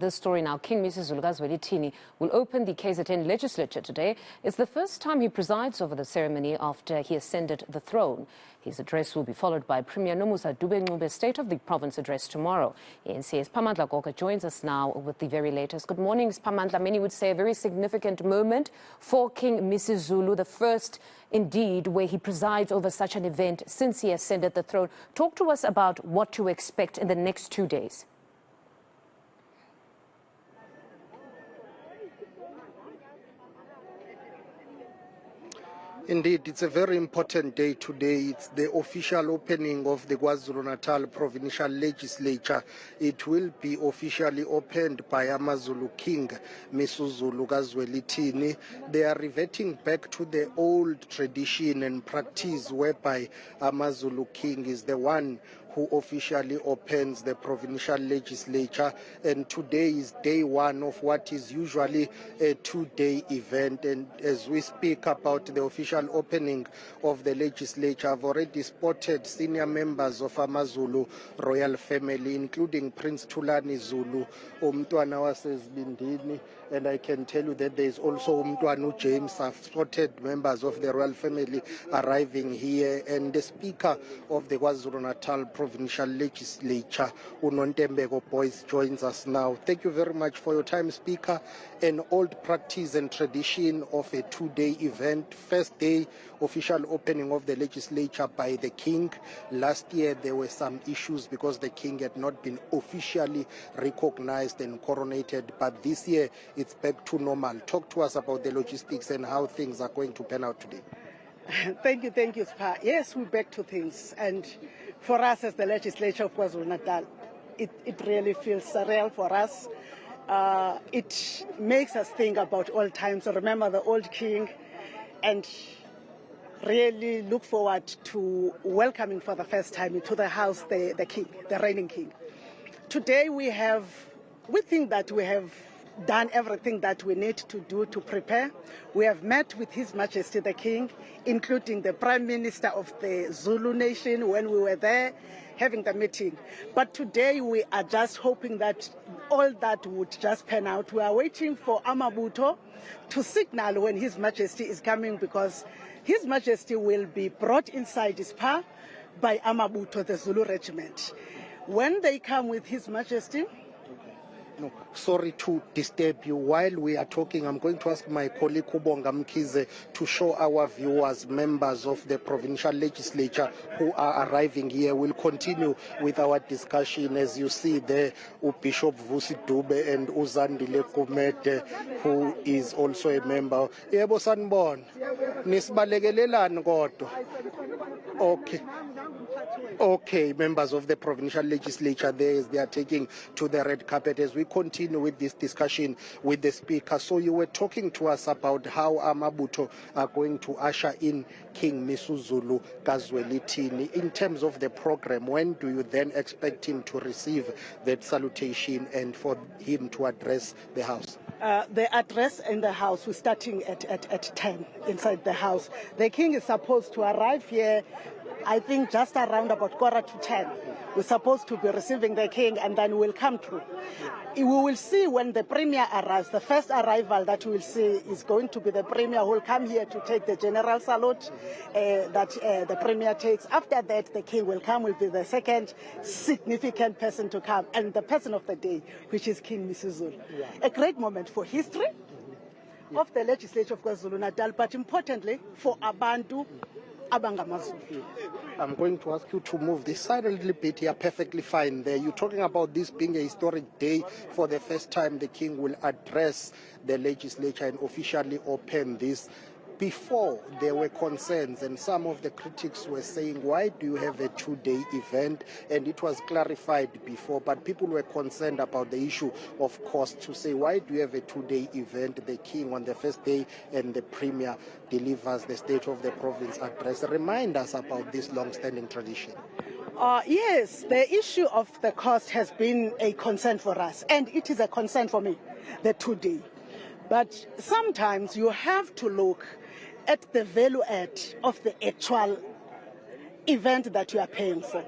This story now, King Misuzulu will open the KZN legislature today. It's the first time he presides over the ceremony after he ascended the throne. His address will be followed by Premier Nomusa Dube-Ncube State of the Province address tomorrow. eNCA's Siphamandla Goge joins us now with the very latest. Good morning, Siphamandla. Many would say a very significant moment for King Misuzulu, the first indeed where he presides over such an event since he ascended the throne. Talk to us about what to expect in the next 2 days. Indeed, it's a very important day today. It's the official opening of the KwaZulu-Natal Provincial Legislature. It will be officially opened by Amazulu King Misuzulu Kazwelithini. They are reverting back to the old tradition and practice whereby Amazulu King is the one who officially opens the provincial legislature, and today is day one of what is usually a two-day event. And as we speak about the official opening of the legislature, I've already spotted senior members of Amazulu royal family, including Prince Thulani Zulu, Umntwana waseZibindini, and I can tell you that there is also Umntwana James. I've spotted members of the royal family arriving here, and the Speaker of the KwaZulu-Natal Provincial Legislature, Unontembeko Boyce, joins us now. Thank you very much for your time, Speaker. An old practice and tradition of a two-day event. First day, official opening of the legislature by the King. Last year, there were some issues because the King had not been officially recognized and coronated, but this year, it's back to normal. Talk to us about the logistics and how things are going to pan out today. Thank you, Spa. Yes, we're back to things. And for us as the legislature of KwaZulu-Natal, it really feels surreal for us. It makes us think about old times, remember the old king, and really look forward to welcoming for the first time into the house the king, the reigning king. Today we think that we have done everything that we need to do to prepare. We have met with His Majesty the King, including the Prime Minister of the Zulu Nation when we were there having the meeting. But today we are just hoping that all that would just pan out. We are waiting for Amabuto to signal when His Majesty is coming, because His Majesty will be brought inside his power by Amabuto, the Zulu regiment. When they come with His Majesty, no, sorry to disturb you. While we are talking, I'm going to ask my colleague Kubonga Mkize to show our viewers members of the provincial legislature who are arriving here. We'll continue with our discussion. As you see there, Bishop Vusi Dube and Uzandile Kumete, who is also a member. Yebo sanibona. Nisibalekelelani kodwa. Okay, members of the provincial legislature there, they are taking to the red carpet as we continue with this discussion with the Speaker. So you were talking to us about how Amabuto are going to usher in King Misuzulu Kazwelithini. In terms of the program, when do you then expect him to receive that salutation and for him to address the House? The address in the House, we're starting at 10 inside the House. The King is supposed to arrive here, I think, just around about 9:45. We're supposed to be receiving the King, and then we'll come through. We will see when the Premier arrives. The first arrival that we'll see is going to be the Premier, who will come here to take the general salute that the Premier takes. After that, the King will come, will be the second significant person to come, and the person of the day, which is King Misuzulu. Yeah. A great moment for history of the legislature of KwaZulu-Natal, but importantly for Abantu. I'm going to ask you to move this side a little bit. You're perfectly fine there. You're talking about this being a historic day. For the first time, the King will address the legislature and officially open this. Before, there were concerns, and some of the critics were saying, why do you have a two-day event? And it was clarified before, but people were concerned about the issue of cost, to say, why do you have a two-day event? The King on the first day and the Premier delivers the State of the Province address. Remind us about this long-standing tradition. Yes, the issue of the cost has been a concern for us, and it is a concern for me, the two-day. But sometimes you have to look at the value add of the actual event that you are paying for.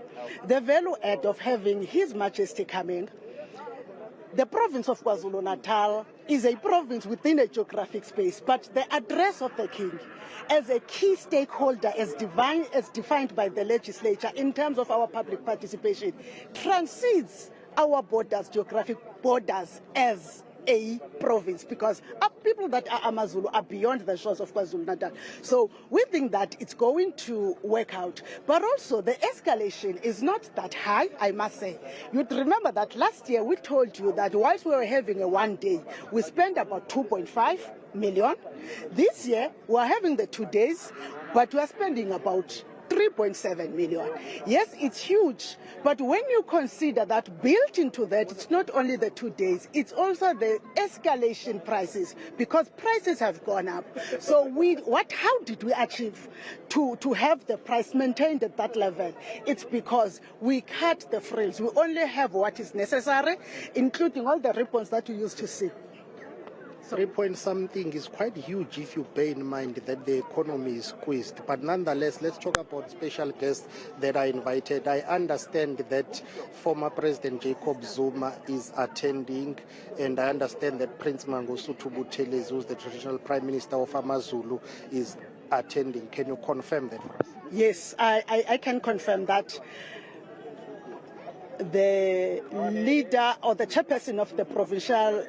The value add of having His Majesty coming the province of KwaZulu-Natal is a province within a geographic space, but the address of the king as a key stakeholder as defined by the legislature in terms of our public participation transcends our borders, geographic borders, as a province, because our people that are Amazulu are beyond the shores of KwaZulu-Natal. So we think that it's going to work out. But also the escalation is not that high, I must say. You'd remember that last year we told you that whilst we were having a 1 day, we spent about 2.5 million. This year we're having the 2 days, but we're spending about 3.7 million. Yes, it's huge, but when you consider that built into that, it's not only the 2 days, it's also the escalation prices, because prices have gone up. So how did we achieve to have the price maintained at that level? It's because we cut the frills. We only have what is necessary, including all the ribbons that you used to see. 3 point something is quite huge if you bear in mind that the economy is squeezed. But nonetheless, let's talk about special guests that are invited. I understand that former President Jacob Zuma is attending, and I understand that Prince Mangosuthu Buthelezi, who's the traditional Prime Minister of Amazulu, is attending. Can you confirm that for us? Yes, I can confirm that. The leader or the chairperson of the Provincial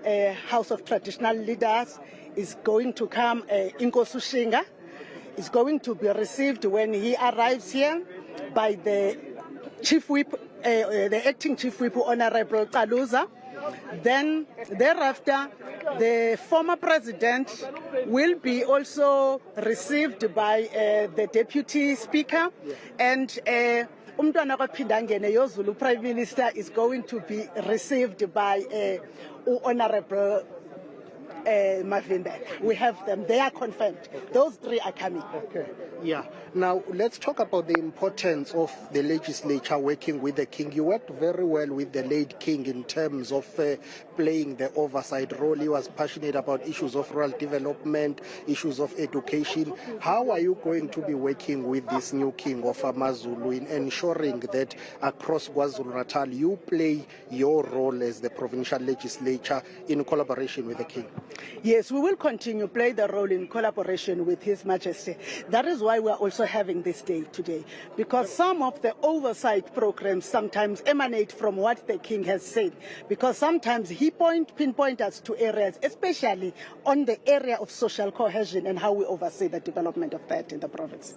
House of Traditional Leaders is going to come, Inkosi Shinga, is going to be received when he arrives here by the Chief Whip, the acting Chief Whip, Honorable Kaluza. Then thereafter, the former president will be also received by the Deputy Speaker, and Umntwana kaPhindangene yoZulu Prime Minister is going to be received by Honorable Mavimbe. We have them. They are confirmed. Okay. Those three are coming. Okay. Yeah. Now, let's talk about the importance of the legislature working with the king. You worked very well with the late king in terms of playing the oversight role. He was passionate about issues of rural development, issues of education. How are you going to be working with this new king of Amazulu in ensuring that across KwaZulu-Natal you play your role as the provincial legislature in collaboration with the king? Yes, we will continue to play the role in collaboration with His Majesty. That is why we are also having this day today, because some of the oversight programs sometimes emanate from what the king has said, because sometimes he pinpoint us to areas, especially on the area of social cohesion and how we oversee the development of that in the province.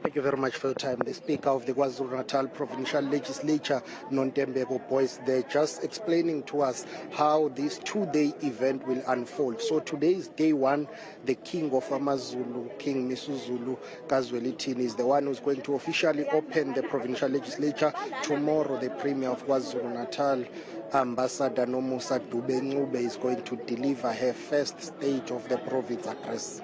Thank you very much for your time. The Speaker of the KwaZulu-Natal Provincial Legislature, Nontembeko Boyce, they're just explaining to us how this 2-day event will unfold. So today is day one. The King of Amazulu, King Misuzulu KaZwelithini, is the one who's going to officially open the Provincial Legislature. Tomorrow, the Premier of KwaZulu-Natal, Ambassador Nomusa Dube Ncube, is going to deliver her first stage of the province address.